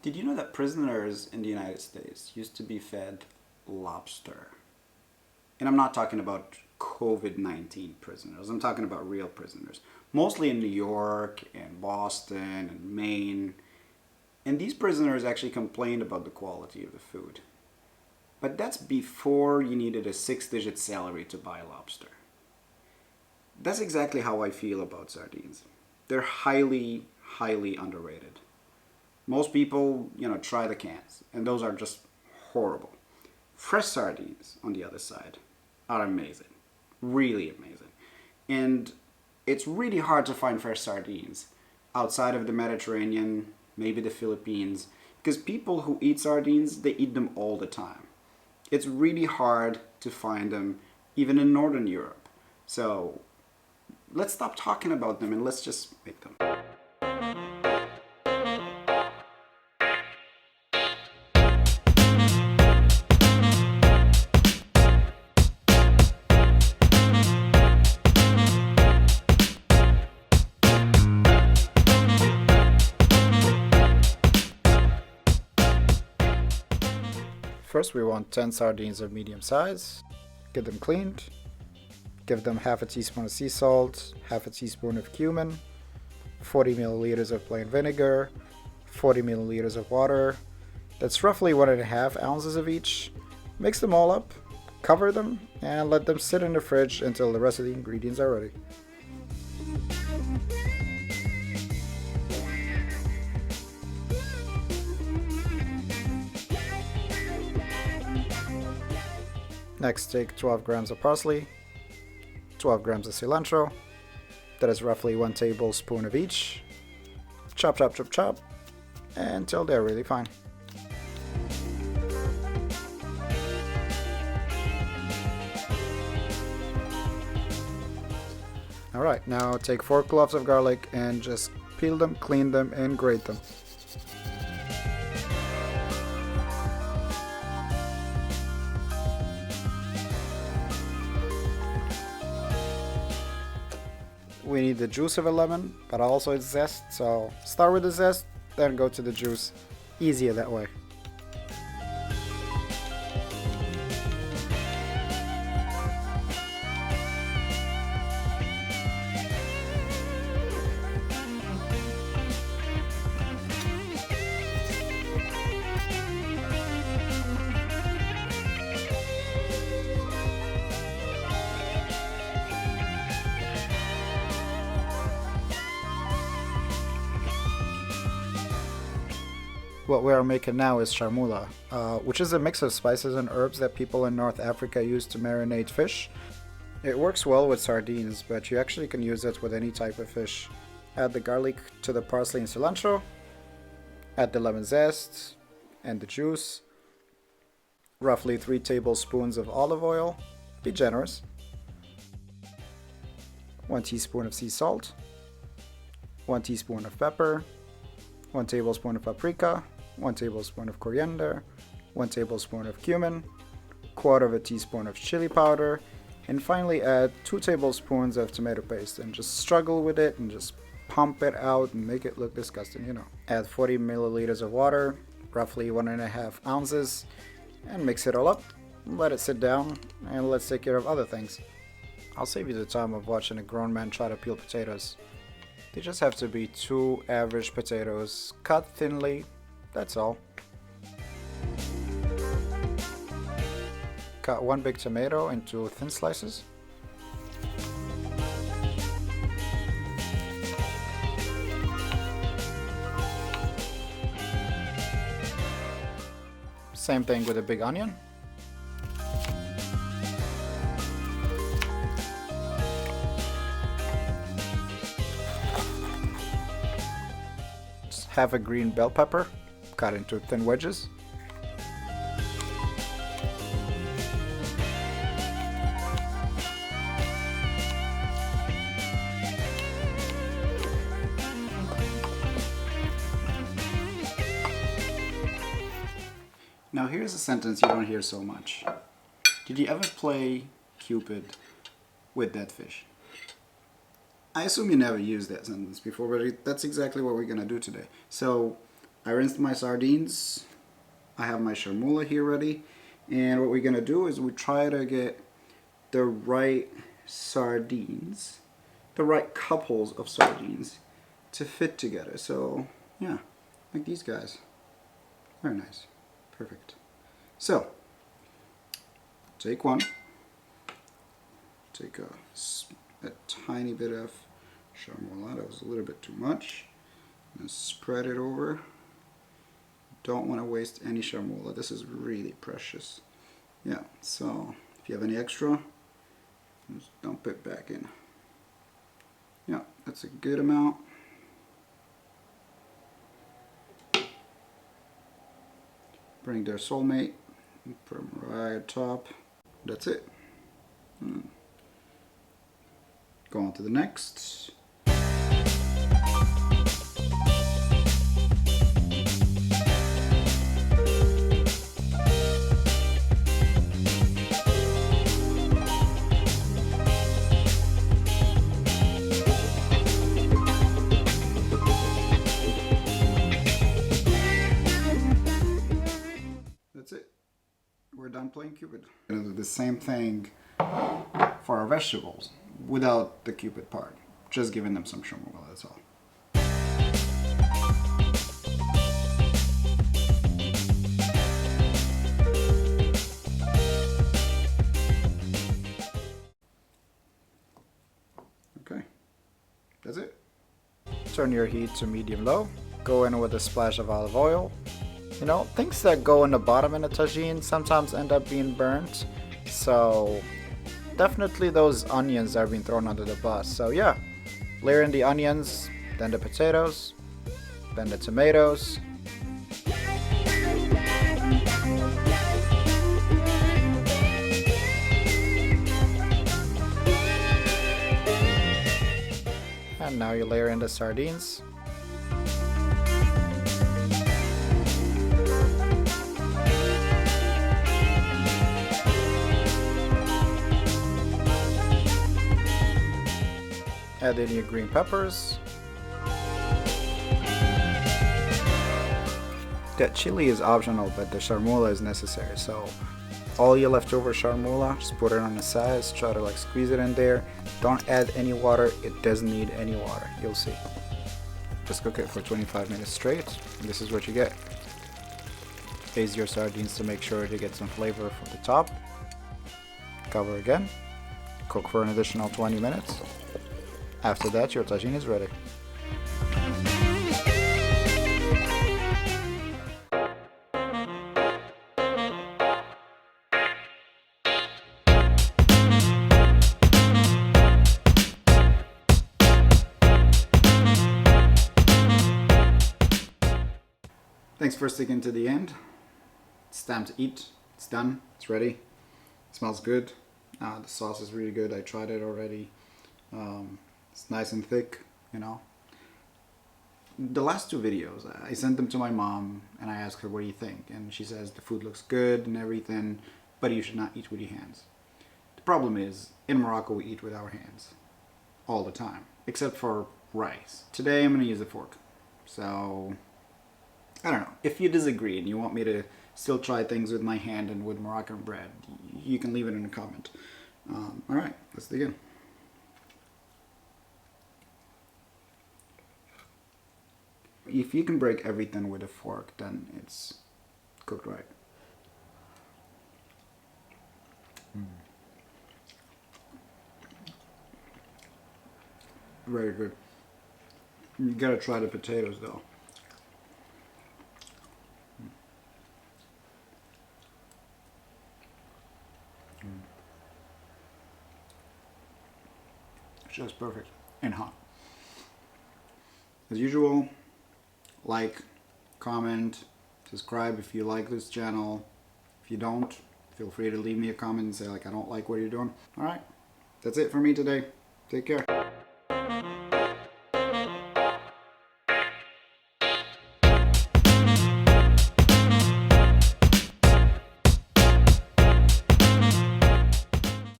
Did you know that prisoners in the United States used to be fed lobster? And I'm not talking about COVID-19 prisoners. I'm talking about real prisoners. Mostly in New York and Boston and Maine. And these prisoners actually complained about the quality of the food. But that's before you needed a six-digit salary to buy lobster. That's exactly how I feel about sardines. They're highly, highly underrated. Most people, try the cans, and those are just horrible. Fresh sardines, on the other side, are amazing. Really amazing. And it's really hard to find fresh sardines outside of the Mediterranean, maybe the Philippines, because people who eat sardines, they eat them all the time. It's really hard to find them even in Northern Europe. So let's stop talking about them and let's just make them. First we want 10 sardines of medium size. Get them cleaned. Give them half a teaspoon of sea salt, half a teaspoon of cumin, 40 milliliters of plain vinegar, 40 milliliters of water. That's roughly 1.5 ounces of each. Mix them all up, cover them, and let them sit in the fridge until the rest of the ingredients are ready. Next, take 12 grams of parsley, 12 grams of cilantro, that is roughly 1 tablespoon of each. Chop, chop, chop, chop, until they're really fine. Alright, now take 4 cloves of garlic and just peel them, clean them, and grate them. We need the juice of a lemon, but also its zest, so start with the zest, then go to the juice. Easier that way. What we are making now is chermoula, which is a mix of spices and herbs that people in North Africa use to marinate fish. It works well with sardines, but you actually can use it with any type of fish. Add the garlic to the parsley and cilantro, add the lemon zest and the juice, roughly 3 tablespoons of olive oil, be generous, 1 teaspoon of sea salt, 1 teaspoon of pepper, 1 tablespoon of paprika, 1 tablespoon of coriander, 1 tablespoon of cumin, 1/4 teaspoon of chili powder, and finally add 2 tablespoons of tomato paste and just struggle with it and just pump it out and make it look disgusting, Add 40 milliliters of water, roughly 1.5 ounces, and mix it all up, let it sit down, and let's take care of other things. I'll save you the time of watching a grown man try to peel potatoes. They just have to be 2 average potatoes, cut thinly, that's all. Cut 1 big tomato into thin slices. Same thing with a big onion. Half a green bell pepper, cut into thin wedges. Now here's a sentence you don't hear so much. Did you ever play Cupid with that fish? I assume you never used that sentence before, but that's exactly what we're going to do today. So I rinsed my sardines. I have my Chermoula here ready. And what we're gonna do is we try to get the right sardines, the right couples of sardines to fit together. So yeah, like these guys. Very nice. Perfect. So, take one. Take a tiny bit of Chermoula. That was a little bit too much. And spread it over. Don't want to waste any Chermoula. This is really precious. Yeah, so if you have any extra, just dump it back in. Yeah, that's a good amount. Bring their soulmate, put them right at top. That's it. Go on to the next. That's it. We're done playing Cupid. We're gonna do the same thing for our vegetables without the Cupid part. Just giving them some Chermoula, that's all. Okay, that's it. Turn your heat to medium-low. Go in with a splash of olive oil. You know, things that go in the bottom in a tagine sometimes end up being burnt. So definitely those onions are being thrown under the bus. So yeah, layer in the onions, then the potatoes, then the tomatoes. And now you layer in the sardines. Add in your green peppers. That chili is optional, but the Chermoula is necessary. So all your leftover Chermoula, just put it on the sides, try to like squeeze it in there. Don't add any water, it doesn't need any water, you'll see. Just cook it for 25 minutes straight, and this is what you get. Baste your sardines to make sure to get some flavor from the top. Cover again, cook for an additional 20 minutes. After that, your tagine is ready. Thanks for sticking to the end. It's time to eat. It's done. It's ready. It smells good. The sauce is really good. I tried it already. It's nice and thick, you know. The last two videos, I sent them to my mom and I asked her, what do you think? And she says the food looks good and everything, but you should not eat with your hands. The problem is, in Morocco we eat with our hands all the time, except for rice. Today I'm going to use a fork. So, I don't know. If you disagree and you want me to still try things with my hand and with Moroccan bread, you can leave it in a comment. Alright, let's begin. If you can break everything with a fork, then it's cooked right. Very good. You gotta try the potatoes though. It's just perfect and hot. As usual, like, comment, subscribe if you like this channel. If you don't, feel free to leave me a comment and say like, I don't like what you're doing. Alright, that's it for me today. Take care.